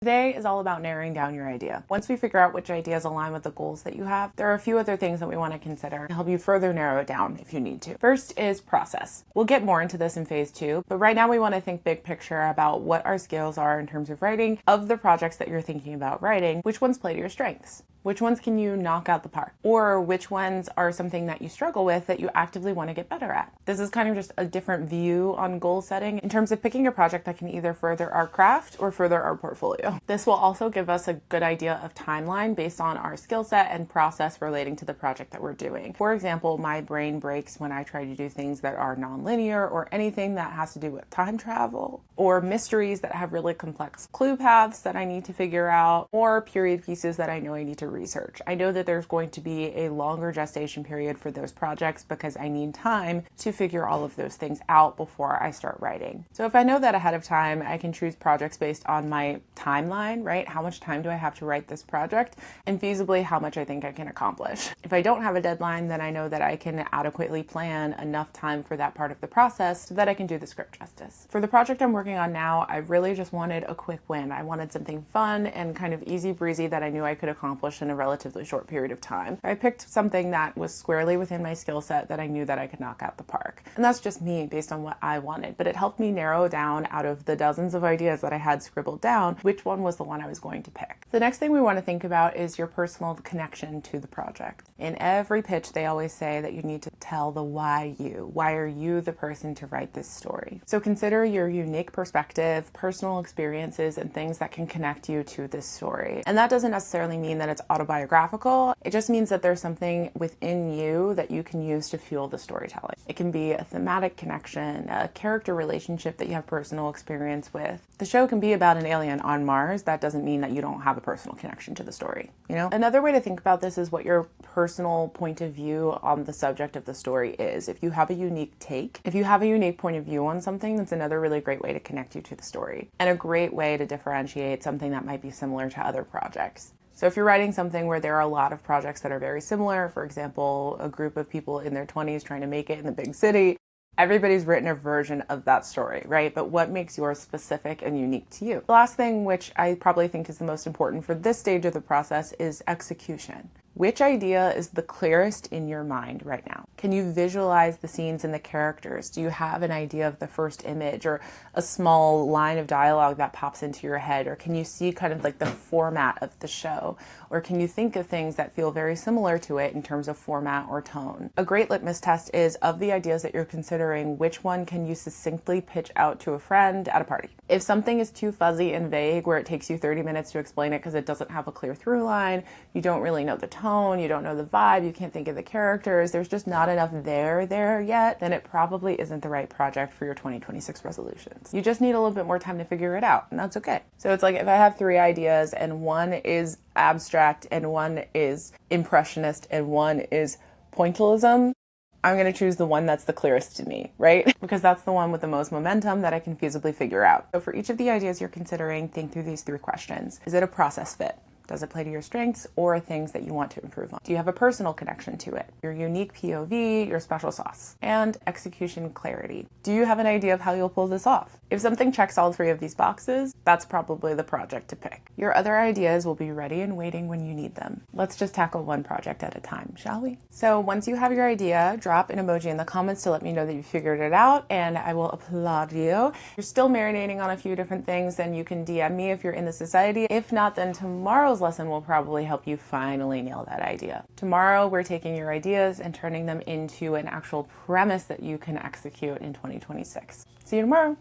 Today is all about narrowing down your idea. Once we figure out which ideas align with the goals that you have, there are a few other things that we want to consider to help you further narrow it down if you need to. First is process. We'll get more into this in phase 2, but right now we want to think big picture about what our skills are in terms of writing. Of the projects that you're thinking about writing, which ones play to your strengths? Which ones can you knock out the park? Or which ones are something that you struggle with that you actively want to get better at? This is kind of just a different view on goal setting in terms of picking a project that can either further our craft or further our portfolio. This will also give us a good idea of timeline based on our skill set and process relating to the project that we're doing. For example, my brain breaks when I try to do things that are non-linear or anything that has to do with time travel or mysteries that have really complex clue paths that I need to figure out or period pieces that I know I need to research. I know that there's going to be a longer gestation period for those projects because I need time to figure all of those things out before I start writing. So if I know that ahead of time, I can choose projects based on my timeline, right? How much time do I have to write this project and feasibly how much I think I can accomplish. If I don't have a deadline, then I know that I can adequately plan enough time for that part of the process so that I can do the script justice. For the project I'm working on now, I really just wanted a quick win. I wanted something fun and kind of easy breezy that I knew I could accomplish in a relatively short period of time. I picked something that was squarely within my skill set that I knew that I could knock out the park. And that's just me based on what I wanted, but it helped me narrow down out of the dozens of ideas that I had scribbled down, which one was the one I was going to pick. The next thing we want to think about is your personal connection to the project. In every pitch, they always say that you need to tell the why you. Why are you the person to write this story? So consider your unique perspective, personal experiences, and things that can connect you to this story. And that doesn't necessarily mean that it's autobiographical. It just means that there's something within you that you can use to fuel the storytelling. It can be a thematic connection, a character relationship that you have personal experience with. The show can be about an alien on Mars. That doesn't mean that you don't have a personal connection to the story, you know? Another way to think about this is what your personal point of view on the subject of the story is. If you have a unique take, if you have a unique point of view on something, that's another really great way to connect you to the story and a great way to differentiate something that might be similar to other projects. So if you're writing something where there are a lot of projects that are very similar, for example, a group of people in their 20s trying to make it in the big city, everybody's written a version of that story, right? But what makes yours specific and unique to you? The last thing, which I probably think is the most important for this stage of the process, is execution. Which idea is the clearest in your mind right now? Can you visualize the scenes and the characters? Do you have an idea of the first image or a small line of dialogue that pops into your head? Or can you see kind of like the format of the show? Or can you think of things that feel very similar to it in terms of format or tone? A great litmus test is, of the ideas that you're considering, which one can you succinctly pitch out to a friend at a party? If something is too fuzzy and vague where it takes you 30 minutes to explain it because it doesn't have a clear through line, you don't really know the tone, you don't know the vibe, you can't think of the characters, there's just not enough there yet, then it probably isn't the right project for your 2026 resolutions. You just need a little bit more time to figure it out, and that's okay. So it's like if I have 3 ideas and one is abstract and one is impressionist and one is pointillism, I'm going to choose the one that's the clearest to me, right? Because that's the one with the most momentum that I can feasibly figure out. So for each of the ideas you're considering, think through these 3 questions. Is it a process fit? Does it play to your strengths or things that you want to improve on? Do you have a personal connection to it? Your unique POV, your special sauce, and execution clarity. Do you have an idea of how you'll pull this off? If something checks all 3 of these boxes, that's probably the project to pick. Your other ideas will be ready and waiting when you need them. Let's just tackle one project at a time, shall we? So once you have your idea, drop an emoji in the comments to let me know that you figured it out, and I will applaud you. If you're still marinating on a few different things, then you can DM me if you're in the society. If not, then tomorrow's lesson will probably help you finally nail that idea. Tomorrow, we're taking your ideas and turning them into an actual premise that you can execute in 2026. See you tomorrow.